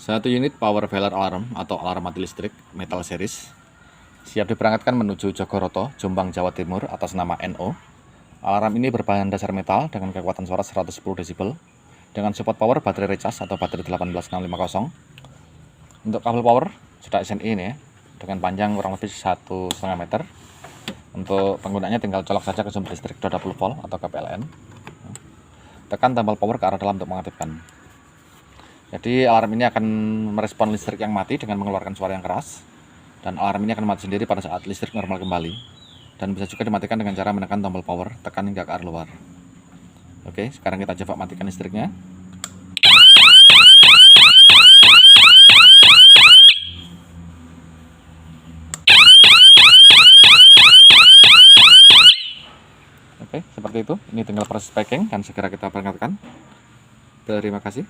Satu unit power failure alarm atau alarm mati listrik metal series siap diberangkatkan menuju Jogoroto, Jombang, Jawa Timur atas nama NO. Alarm ini berbahan dasar metal dengan kekuatan suara 110 desibel dengan support power baterai recharge atau baterai 18650. Untuk kabel power sudah SNI ini ya, dengan panjang kurang lebih 1,5 meter. Untuk penggunanya tinggal colok saja ke sumber listrik 20 volt atau ke PLN. Tekan tombol power ke arah dalam untuk mengaktifkan. Jadi alarm ini akan merespon listrik yang mati dengan mengeluarkan suara yang keras, dan alarm ini akan mati sendiri pada saat listrik normal kembali, dan bisa juga dimatikan dengan cara menekan tombol power, tekan hingga ke arah luar. Oke, sekarang kita coba matikan listriknya. Oke, seperti itu. Ini tinggal proses packing dan segera kita berangkatkan. Terima kasih.